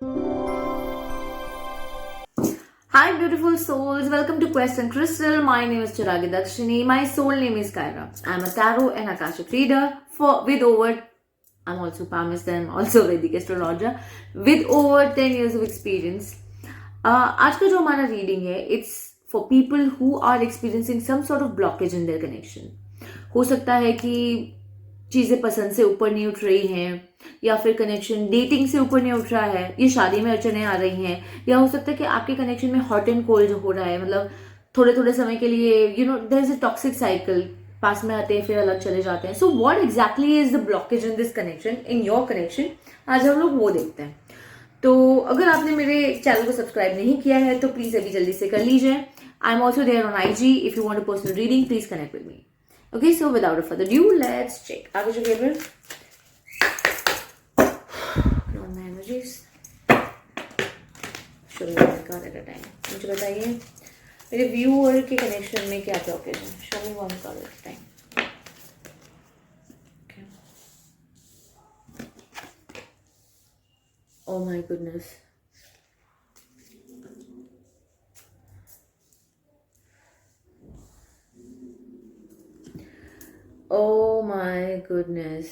Hi, beautiful souls. Welcome to Quest and Crystal. My name is Chiragi Dakshini. My soul name is Kyra. I'm a tarot and Akashic reader with over. I'm also palmist and also Vedic astrologer with over 10 years of experience. आज का जो हमारा reading है, it's for people who are experiencing some sort of blockage in their connection. हो सकता है कि चीजें पसंद से ऊपर नहीं उठ रही हैं, या फिर कनेक्शन डेटिंग से ऊपर नहीं उठ रहा है, ये शादी में अड़चने आ रही हैं, या हो सकता है कि आपके कनेक्शन में हॉट एंड कोल्ड हो रहा है, मतलब थोड़े थोड़े समय के लिए there is a toxic cycle, पास में आते हैं फिर अलग चले जाते हैं. So what exactly is the blockage in this connection, in your connection, आज हम लोग वो देखते हैं. तो अगर आपने मेरे चैनल को सब्सक्राइब नहीं किया है तो प्लीज अभी जल्दी से कर लीजिए. I am also there on IG. If you want a personal reading please connect with me. Okay, so without a further ado, let's check. आगे जो giver on my energies. Show me one card at a time. मुझे बताइए मेरे viewer के connection में क्या blockage है. Show me one card at a time. Okay. Oh my goodness. Oh my goodness.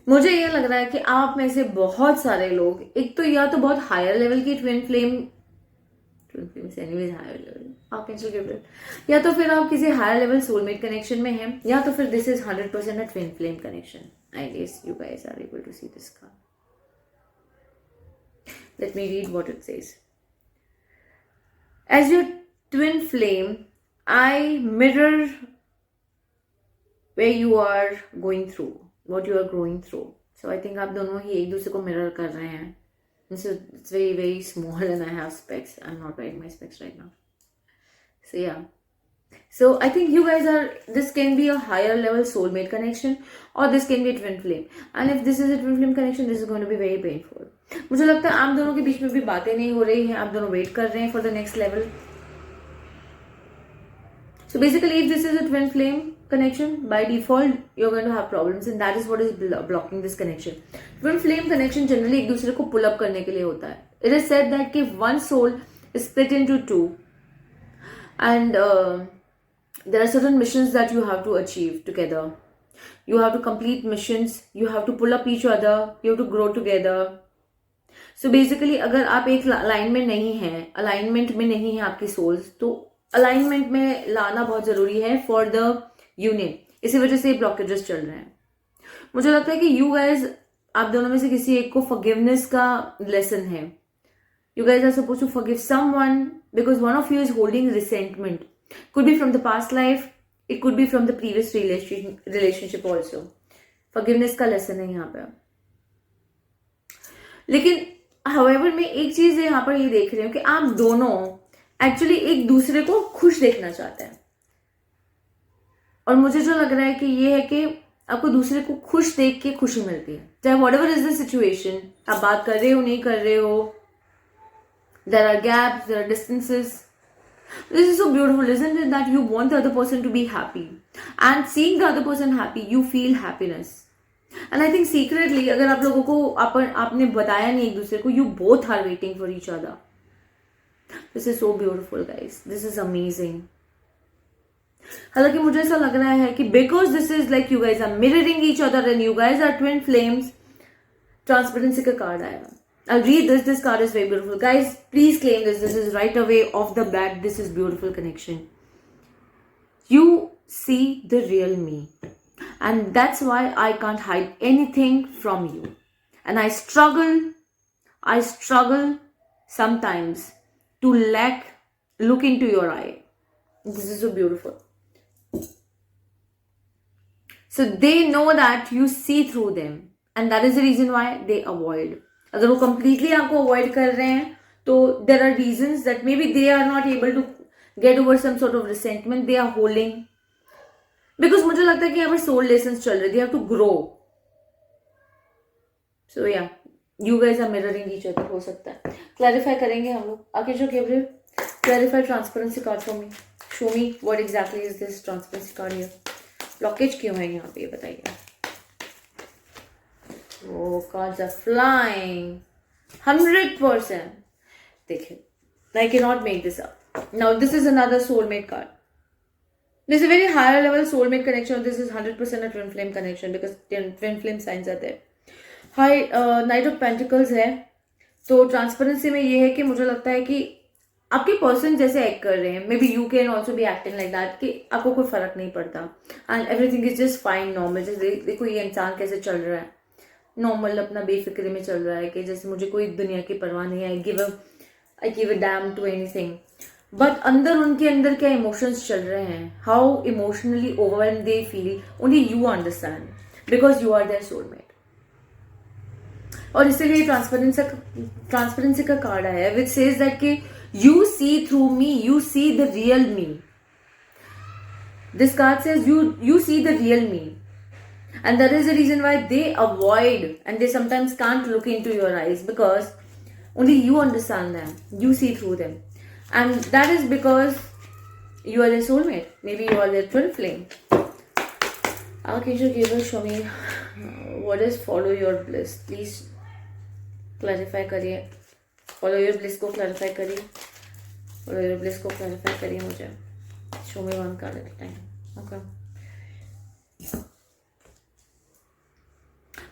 मुझे ये लग रहा है कि आप में से बहुत सारे लोग, एक तो या तो बहुत हायर लेवल की twin flame anyways higher level आप कैंसिल कर दो, या तो फिर आप किसी हायर लेवल सोलमेट कनेक्शन में हैं, या तो फिर this is 100% a twin flame connection. I guess you guys are able to see this card. Let me read what it says. As your twin flame I mirror where you are going through, what you are going through. So I think आप दोनों ही एक दूसरे को mirror कर रहे हैं. It's very very small and I have specs. I'm not wearing my specs right now. So yeah. So I think you guys are, this can be a higher level soulmate connection or this can be a twin flame. And if this is a twin flame connection, this is going to be very painful. मुझे लगता है आप दोनों के बीच में भी बातें नहीं हो रही हैं. आप दोनों वेट कर रहे हैं for the next level. So basically, if this is a twin flame connection, by default you're going to have problems, and that is what is blocking this connection. Twin flame connection generally एक दूसरे को pull up करने के लिए होता है. It is said that कि one soul is split into two, and there are certain missions that you have to achieve together. You have to complete missions. You have to pull up each other. You have to grow together. So basically, अगर आप एक line में नहीं हैं, alignment में नहीं है आपकी सोल्स, तो अलाइनमेंट में लाना बहुत जरूरी है फॉर द यूनियन. इसी वजह से ब्लॉकेजेस चल रहे हैं. मुझे लगता है कि यू गाइज, आप दोनों में से किसी एक को फॉरगिवनेस का लेसन है. You guys are suppose to forgive someone because one of you is holding resentment. Could be from the past life, it could be from the previous relationship also. Forgiveness का lesson है यहाँ पे. लेकिन however मैं एक चीज यहाँ पर ये देख रही हूँ कि आप दोनों एक्चुअली एक दूसरे को खुश देखना चाहते हैं. और मुझे जो लग रहा है कि ये है कि आपको दूसरे को खुश देख के खुशी मिलती है, चाहे व्हाटएवर इज द सिचुएशन. आप बात कर रहे हो, नहीं कर रहे हो, there are gaps, there are distances. This is so beautiful, isn't it, that you want the other person to be happy, and seeing the other person happy you feel happiness. And I think secretly अगर आप लोगों को आपने बताया नहीं एक दूसरे को, you both are waiting for each other. This is so beautiful guys, this is amazing. हालांकि मुझे ऐसा लग रहा है कि because this is like you guys are mirroring each other and you guys are twin flames, transparency का card आएगा. I'll read this. This card is very beautiful. Guys, please claim this. This is right away off the bat. This is beautiful connection. You see the real me. And that's why I can't hide anything from you. And I struggle sometimes to look into your eye. This is so beautiful. So they know that you see through them. And that is the reason why they avoid. अगर वो completely आपको avoid कर रहे हैं, तो there are reasons that maybe they are not able to get over some sort of resentment they are holding. Because मुझे लगता है कि यहाँ पर soul lessons चल रहे, they have to grow. So yeah, you guys are mirroring each other. हो सकता है clarify करेंगे हम लोग. आगे जो Gabriel, clarify transparency card for me. Show me what exactly is this transparency card here. Blockage क्यों है यहाँ पे, ये बताइए. Oh, cards are flying. 100%. देखिए, I cannot make this up. Now, this is another soulmate card. This is a very higher level soulmate connection. This is 100% a twin flame connection because twin flame signs are there. High Knight of Pentacles है. तो transparency में ये है कि मुझे लगता है कि आपके पर्सन जैसे एक्ट कर रहे हैं, may be you can also be acting like that, कि आपको कोई फर्क नहीं पड़ता and everything is just fine normal. जैसे देखो ये इंसान कैसे चल रहा है, नॉर्मल अपना बेफिक्रे में चल रहा है कि जैसे मुझे कोई दुनिया की परवाह नहीं है, I give a damn to anything. But अंदर उनके अंदर क्या इमोशंस चल रहे हैं, how emotionally overwhelm they feel, only you understand because you are their soulmate. और इसीलिए ट्रांसपेरेंसी का कार्ड आया है विच सेज दैट कि you see through me, you see the real me. This card says you see the real me. And that is the reason why they avoid and they sometimes can't look into your eyes because only you understand them. You see through them. And that is because you are their soulmate. Maybe you are their twin flame. Archangel Gabriel, show me what is follow your bliss. Please clarify करिए. Follow your bliss को clarify करिए. Follow your bliss को clarify करिए मुझे. Show me one card at a time. Okay.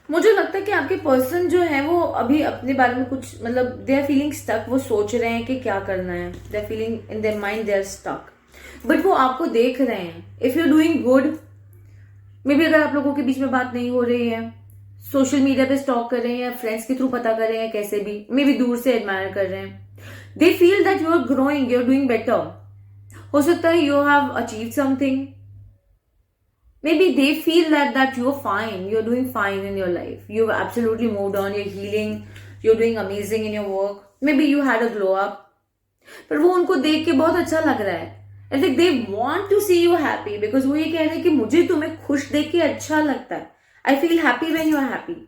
मुझे लगता है कि आपके पर्सन जो है वो अभी अपने बारे में कुछ मतलब दे आर फीलिंग स्टक. वो सोच रहे हैं कि क्या करना है. They are feeling in their mind they are stuck. But वो आपको देख रहे हैं. If you doing good, maybe अगर आप लोगों के बीच में बात नहीं हो रही है, सोशल मीडिया पे स्टॉक कर रहे हैं या फ्रेंड्स के थ्रू पता कर रहे हैं, कैसे भी मे बी दूर से एडमायर कर रहे हैं, they feel that you are growing, you are doing better. हो सकता है you have achieved something. Maybe they feel that you're fine, you're doing fine in your life. You've absolutely moved on, you're healing, you're doing amazing in your work. Maybe you had a glow up. पर वो उनको देख के बहुत अच्छा लग रहा है. And like they want to see you happy because वो ये कह रहे हैं कि मुझे तुम्हें खुश देख के अच्छा लगता है. I feel happy when you are happy.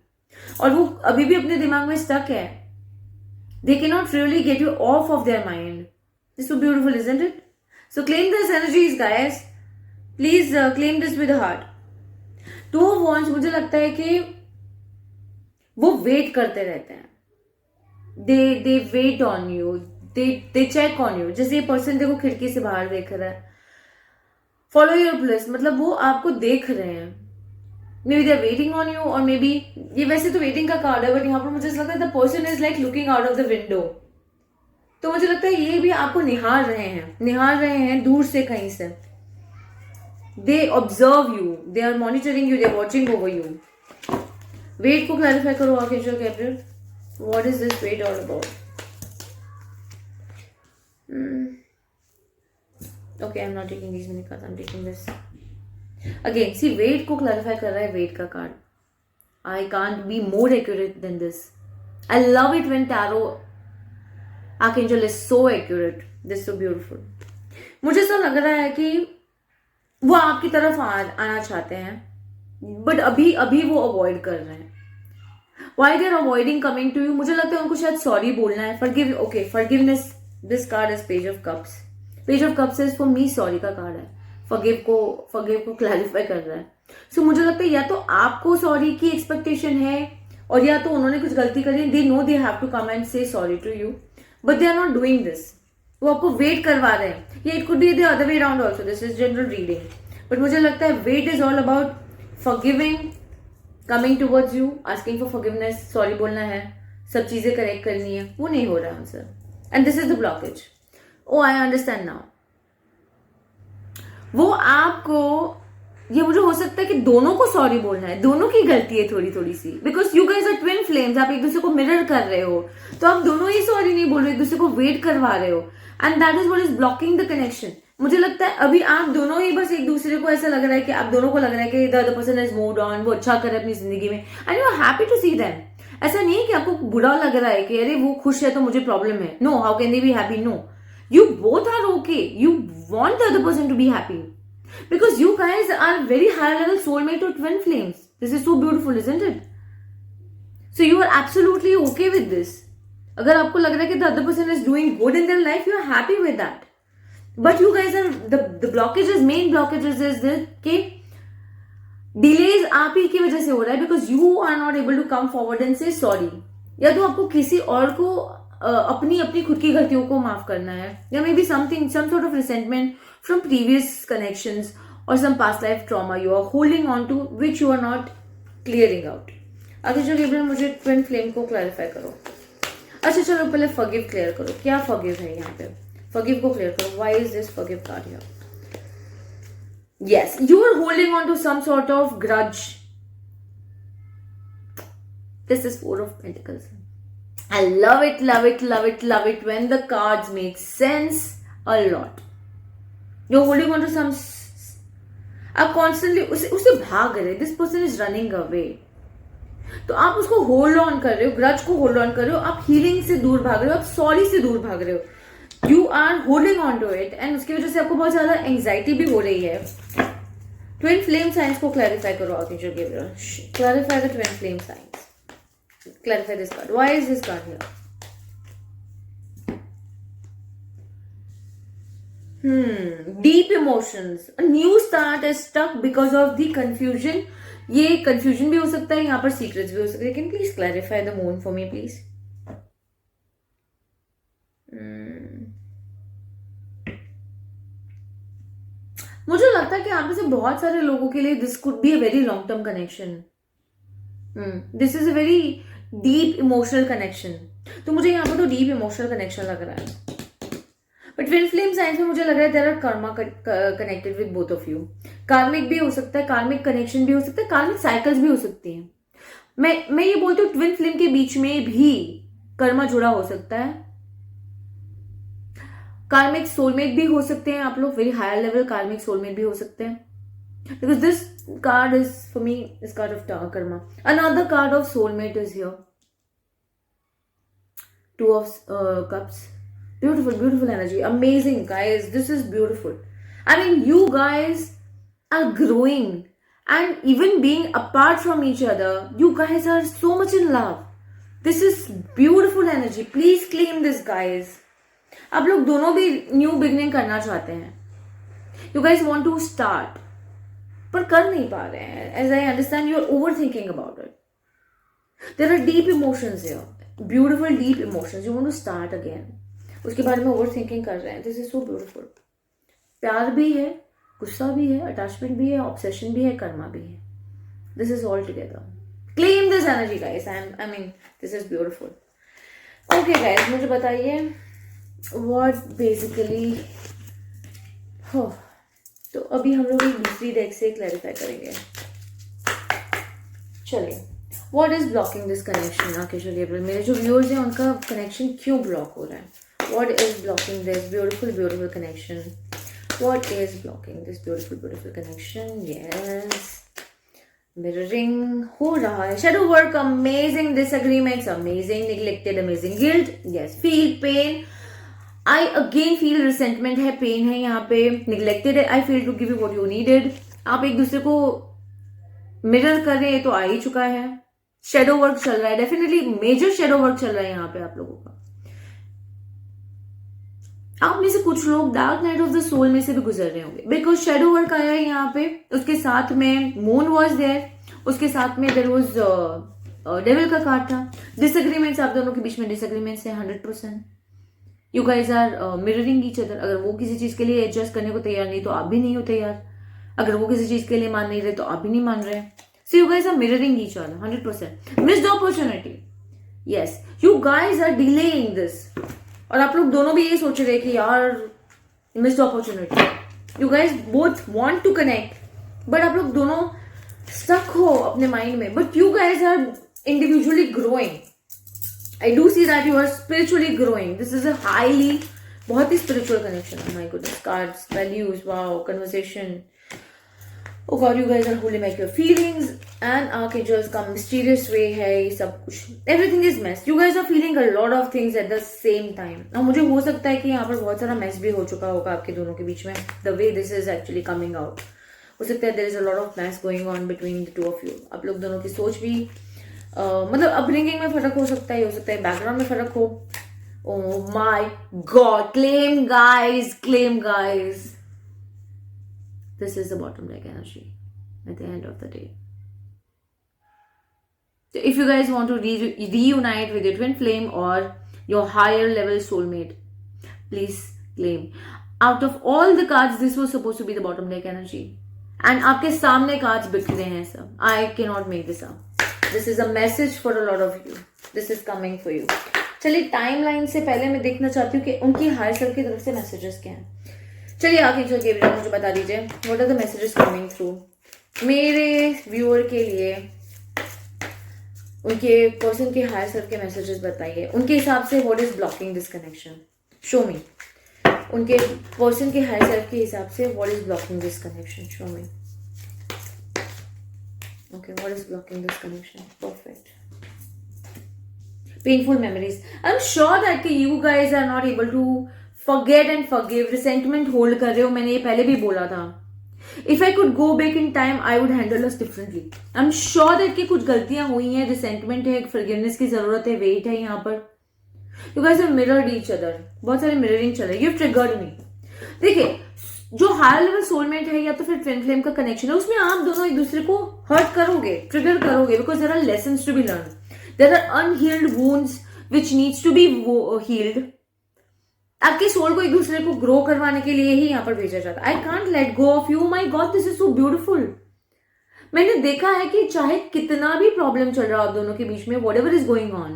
और वो अभी भी अपने दिमाग में stuck है. They cannot really get you off of their mind. It's so beautiful, isn't it? So claim these energies, guys. Please claim this with heart. Two of wands मुझे लगता है कि वो वेट करते रहते हैं. They wait on you, they check on you. जैसे ये पर्सन देखो खिड़की से बाहर देख रहा है. फॉलो योर प्लेस मतलब वो आपको देख रहे हैं. Maybe they are waiting on you और मे बी ये वैसे तो वेटिंग का कार्ड है बट यहाँ पर मुझे लगता है the person is like looking out of the window. तो मुझे लगता है ये भी आपको निहार रहे हैं दूर से कहीं से. They observe you, they are monitoring you, they are watching over you. Weight को clarify करो Archangel Gabriel. What is this weight all about? Okay, I'm not taking these many cards. I'm taking this. Again, see weight को clarify कर रहा है weight का card. I can't be more accurate than this. I love it when tarot Archangel is so accurate. This is so beautiful. मुझे ऐसा लग रहा है कि वो आपकी तरफ आना चाहते हैं बट अभी वो अवॉइड कर रहे हैं. Why they are avoiding coming to you? मुझे लगता है उनको शायद सॉरी बोलना है. Forgiveness. This card is page of cups. Page of cups is for me sorry का कार्ड है. फॉरगिव को क्लैरिफाई कर रहा है. सो मुझे लगता है या तो आपको सॉरी की एक्सपेक्टेशन है और या तो उन्होंने कुछ गलती करी. They know they have to come and say sorry to you but they are not doing this. वो आपको वेट करवा रहे हैं. ये it could be the other way around also. This is general reading but मुझे लगता है wait is all about forgiving, coming towards you, asking for forgiveness. Sorry बोलना है, सब चीजें करेक्ट करनी है. वो नहीं हो रहा है उनसे and this is the blockage. Oh I understand now. वो आपको ये मुझे हो सकता है कि दोनों को सॉरी बोलना है. दोनों की गलती है थोड़ी थोड़ी सी because you guys are twin flames. आप एक दूसरे को मिरर कर रहे हो तो आप दोनों ही सॉरी नहीं बोल रहे, एक दूसरे को वेट करवा रहे हो and that is what is blocking the connection. मुझे लगता है अभी आप दोनों ही बस एक दूसरे को ऐसा लग रहा है कि आप दोनों को लग रहा है कि the other person has moved on, वो अच्छा करे अपनी जिंदगी में and you are happy to see them. ऐसा नहीं है कि आपको बुरा लग रहा है कि अरे वो खुश है तो मुझे प्रॉब्लम है. No, how can they be happy? No, you both are okay. You want the other person to be happy because you guys are very high level soulmate or twin flames. This is so beautiful, isn't it? So you are absolutely okay with this. अगर आपको लग रहा है कि the other person is doing good in their life, you are happy with that. But you guys are the blockages, main blockages is that कि delays आप ही की वजह से हो रहा है because you are not able to come forward and say sorry. या तो आपको किसी और को अपनी अपनी खुद की गलतियों को माफ करना है, या maybe something some sort of resentment from previous connections और some past life trauma you are holding on to which you are not clearing out. आगे जो गेब्रियल मुझे ट्विन फ्लेम को क्लैरिफाई करो। अच्छा चलो पहले फॉरगिव क्लियर करो, क्या फॉरगिव है यहाँ पे, फॉरगिव को क्लियर करो। Why is this forgive card here? Yes, you are holding on to some sort of grudge. This is Four of Pentacles. I love it, love it, love it, love it when the cards make sense a lot. You're holding on to some. आप constantly उसे भाग रहे. This person is running away. तो आप उसको hold on कर रहे हो, ग्रज को होल्ड ऑन कर रहे हो, आप हीलिंग से दूर भाग रहे हो, आप सॉरी से दूर भाग रहे हो. You are holding on to it and उसकी वजह से आपको बहुत ज्यादा एंग्जाइटी भी हो रही है. ट्विन फ्लेम साइंस को क्लैरिफाई करो archangel Gabriel. Clarify the twin flame science. Clarify this card. Why is this card here? Deep emotions. A new start is stuck because of the confusion. ये confusion भी हो सकता है, यहाँ पर secrets भी हो सकते हैं. Can you please clarify the moon for me, please? मुझे लगता है कि आप में से बहुत सारे लोगों के लिए this could be a very long term connection. This is a very deep emotional connection. तो मुझे यहाँ पर तो deep emotional connection लग रहा है. बट ट्विन फ्लेम साइंस में मुझे लग रहा है there are karma connected with both of you. Karmic भी हो सकता है, कार्मिक कनेक्शन भी हो सकता है, कार्मिक साइकिल्स भी हो सकती हैं. मैं ये बोलती हूँ ट्विन फ्लेम के बीच में भी कर्मा जुड़ा हो सकता है. कार्मिक सोलमेट भी हो सकते हैं आप लोग, वेरी हायर लेवल कार्मिक सोलमेट भी हो सकते हैं. Because this card is for me is called of Karma. Another card of soulmate is here. Two of cups. Beautiful, beautiful energy. Amazing, guys. This is beautiful. I mean, you guys are growing and even being apart from each other. You guys are so much in love. This is beautiful energy. Please claim this, guys. आप लोग दोनों भी new beginning करना चाहते हैं. You guys want to start. पर कर नहीं पा रहे हैं. As I understand, you are overthinking about it. There are deep emotions here. Beautiful, deep emotions. You want to start again. उसके बारे में ओवर थिंकिंग कर रहे हैं. This is so beautiful. प्यार भी है, गुस्सा भी है, अटैचमेंट भी है, ऑब्सेशन भी है, कर्मा भी है. This is all together. Claim this energy guys. I mean this is beautiful. Okay guys, मुझे बताइए व्हाट बेसिकली. तो अभी हम लोग एक दूसरी डेक से क्लैरिफाई करेंगे. चलिए, what is blocking this connection archangel Gabriel? मेरे जो व्यूअर्स हैं उनका कनेक्शन क्यों ब्लॉक हो रहा है? What is blocking this beautiful, beautiful connection? What is blocking this beautiful, beautiful connection? Yes. Mirroring हो रहा है. Shadow work, amazing disagreements, amazing neglected, amazing guilt. Yes. Feel pain. I again feel resentment है, pain है यहाँ पे. Neglected है. I feel to give you what you needed. आप एक दूसरे को mirror कर रहे हैं तो आ ही चुका है. Shadow work चल रहा है. Definitely major shadow work चल रहा है यहाँ पे आप लोगों का. आप में से कुछ लोग dark night of the soul में से भी गुजर रहे होंगे बिकॉज शेडो वर्क आया है यहाँ पे. उसके साथ में मून वॉज देयर. उसके साथ में देयर वॉज डेविल का कार्ड था. डिसएग्रीमेंट्स आप दोनों के बीच में डिसएग्रीमेंट्स है 100%. You guys are mirroring each other. अगर वो किसी चीज के लिए एडजस्ट करने को तैयार नहीं तो आप भी नहीं हो तैयार. अगर वो किसी चीज के लिए मान नहीं रहे तो आप भी नहीं मान रहे. So you guys are mirroring each other 100%. Missed opportunity. Yes, you guys are delaying this. और आप लोग दोनों भी यही सोच रहे हैं कि यार missed opportunity. You guys both want to connect but आप लोग दोनों स्टक हो अपने माइंड में. But you guys are individually growing. I do see that you are spiritually growing. This is a highly बहुत ही spiritual connection. My goodness. Cards, values, wow, conversation. Oh God, you guys are holding back your feelings and archangels का mysterious way है ये सब कुछ. Everything is mess. You guys are feeling a lot of things at the same time. और मुझे हो सकता है कि यहाँ पर बहुत सारा mess भी हो चुका होगा आपके दोनों के बीच में. The way this is actually coming out. हो सकता है there is a lot of mess going on between the two of you. आप लोग दोनों की सोच भी मतलब अपब्रिंगिंग में फर्क हो सकता है बैकग्राउंड में फर्क हो. Oh my God, claim guys, claim guys. This is the bottom deck energy. at the end of the day. So if you guys want to reunite with your twin flame or your higher level soulmate, please claim. Out of all the cards, this was supposed to be the bottom deck energy. And आपके सामने cards बिक रहे हैं सब. I cannot make this up. This is a message for a lot of you. This is coming for you. चलिए timeline से पहले मैं देखना चाहती हूँ कि उनकी हायर सेल्फ की तरफ से मैसेजेस क्या हैं. चलिए आर्कएंजल गैब्रियल मुझे बता दीजिए what are the messages coming through मेरे व्यूअर के लिए. उनके पर्सन के हायर सेल्फ के मैसेजेस बताइए. उनके हिसाब से what is blocking this connection. Show मी. उनके पर्सन के हायर सेल्फ के हिसाब से what is blocking this connection. Show me. Okay, what is blocking this connection. Perfect. Painful memories. I'm sure that you guys are not able to forget and forgive. Resentment hold कर रहे हो. मैंने ये पहले भी बोला था. If I could go back in time, I would handle us differently. I'm sure that कि कुछ गलतियां हुई हैं. Resentment है, forgiveness की जरूरत है, weight है यहाँ पर. You guys have mirrored each other. बहुत सारे mirroring चल रहे. You've triggered me. देखिए, जो हायर लेवल सोलमेट है या तो फिर ट्विन फ्लेम का कनेक्शन है, उसमें आप दोनों एक दूसरे को हर्ट करोगे, ट्रिगर करोगे, because there are lessons to be learn. There are unhealed wounds which needs to be healed. आपके सोल को एक दूसरे को ग्रो करवाने के लिए ही यहाँ पर भेजा जाता है. I can't let go of you. My God, this is so beautiful. मैंने देखा है कि चाहे कितना भी प्रॉब्लम चल रहा हो आप दोनों के बीच में, whatever is going on,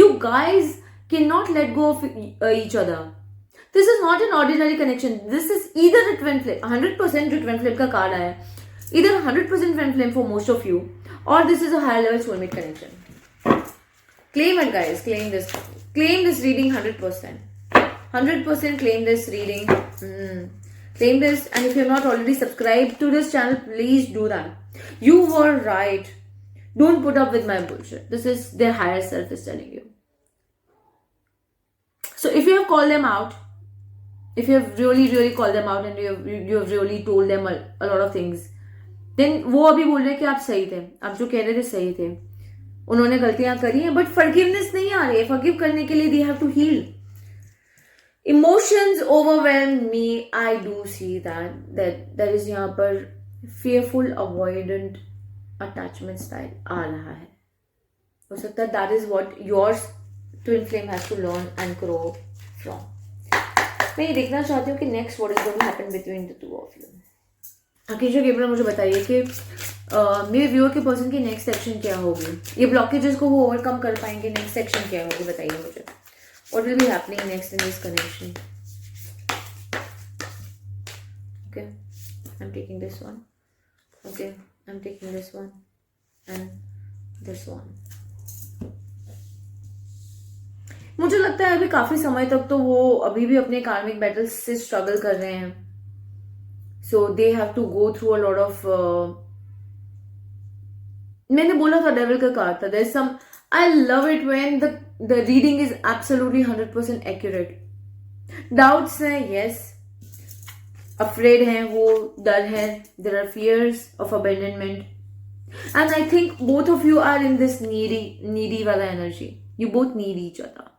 you guys cannot let go of each other. This is not an ordinary connection. This is either a twin flame, 100% जो twin flame का कार्ड आया है, either 100% twin flame for most of you, or this is a higher level soulmate connection. Claim it, guys. Claim this. Claim this reading 100%. 100% claim this reading. Claim this. And if you're not already subscribed to this channel, please do that. You were right. Don't put up with my bullshit. This is their higher self is telling you. So if you have called them out, if you have really called them out and you have really told them a lot of things, then वो अभी बोल रहे हैं कि आप सही थे. आप जो कह रहे थे सही थे. उन्होंने गलतियां करी हैं, बट फॉरगिवनेस नहीं आ रही है. फॉरगिव करने के लिए they have to heal. Emotions overwhelm me. I do see that is यहाँ पर fearful avoidant attachment style आ रहा है. हो सकता है that is what your twin flame has to learn and grow from. मैं ये देखना चाहती हूँ कि next what is going to happen between the two of you. Archangel Gabriel मुझे बताइए कि मेरे व्यूअर के पर्सन की नेक्स्ट सेक्शन क्या होगी. ये ब्लॉकेजेस को वो ओवरकम कर पाएंगे. नेक्स्ट सेक्शन क्या होगी बताइए मुझे. What will be happening next in this connection. Okay, I am taking this one. Okay, I am taking this one and this one. मुझे लगता है अभी काफी समय तक तो वो अभी भी अपने कार्मिक बैटल्स से स्ट्रगल कर रहे हैं. So they have to go through a lot of मैंने बोला था डेविल का कार्ड था. There's some, I love it when the reading is absolutely 100% accurate. Doubts हैं, yes. Afraid हैं, वो डर है. There are fears of abandonment. And I think both of you are in this needy वाला energy. You both need each other.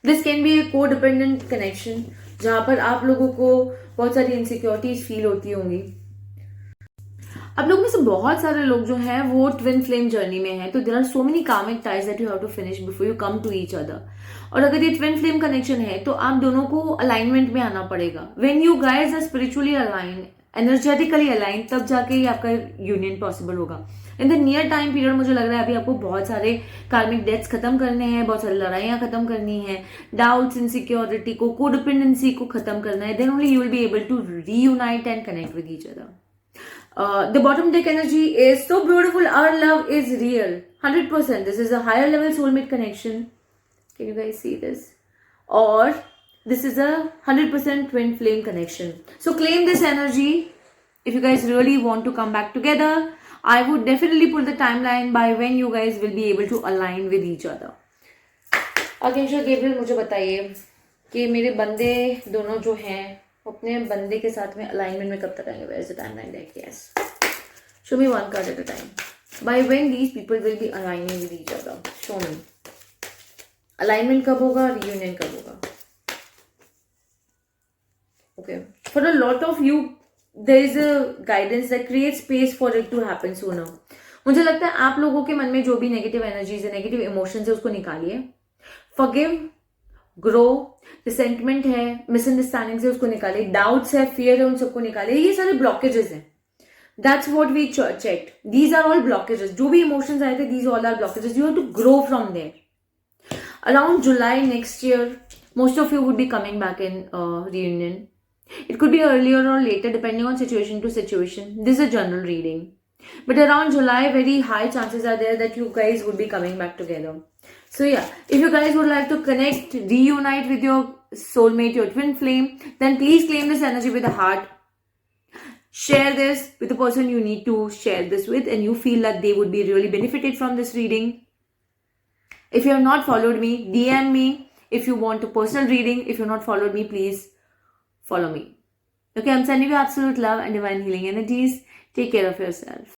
This can be a codependent connection जहां पर आप लोगों को बहुत सारी इनसिक्योरिटीज फील होती होंगी. आप लोग में से बहुत सारे लोग जो हैं वो ट्विन फ्लेम जर्नी में हैं. तो there are so many karmic ties that you have to finish before you come to each other. और अगर ये ट्विन फ्लेम कनेक्शन है तो आप दोनों को अलाइनमेंट में आना पड़ेगा. When you guys are spiritually align, energetically align, तब जाके ही आपका यूनियन पॉसिबल होगा. In the near time period मुझे लग रहा है अभी आपको बहुत सारे कार्मिक डेथ्स खत्म करने हैं, बहुत सारी लड़ाइयां खत्म करनी है, डाउट्स, इनसिक्योरिटी को, कोडिपेंडेंसी को खत्म करना है. Then only you will be able to reunite and connect with each other. The bottom deck energy is so beautiful. Our love is real. 100%. This is a higher level soulmate connection. Can you guys see this? Or this is a 100% twin flame connection. So claim this energy. If you guys really want to come back together, I would definitely put the timeline by when you guys will be able to align with each other. Archangel Gabriel मुझे बताइए कि मेरे बंदे दोनों जो हैं अपने बंदे के साथ में अलाइनमेंट में कब तक आएंगे. Where is the timeline deck? Yes. Show me one card at a time. By when these people will be aligning with each other. Show me. Alignment कब होगा, reunion कब होगा. Okay. For a lot of you, there is a guidance that creates space for it to happen sooner. मुझे लगता है आप लोगों के मन में जो भी नेगेटिव एनर्जीज है, नेगेटिव इमोशंस है, उसको निकालिए. Forgive, grow. रिसेंटमेंट है, मिसअंडरस्टैंडिंग है, उसको निकालिए. डाउट्स है, फियर है, उन सबको निकालिए. ये सारे ब्लॉकेजेस हैं. That's what we checked. These are all blockages. जो भी emotions आए थे, these all are blockages. You have to grow from there. Around July next year, most of you would be coming back in reunion. It could be earlier or later, depending on situation to situation. This is a general reading. But around July, very high chances are there that you guys would be coming back together. So yeah, if you guys would like to connect, reunite with your soulmate, your twin flame, then please claim this energy with a heart. Share this with the person you need to share this with and you feel that they would be really benefited from this reading. If you have not followed me, DM me. If you want a personal reading, if you have not followed me, please follow me. Okay, I'm sending you absolute love and divine healing energies. Take care of yourself.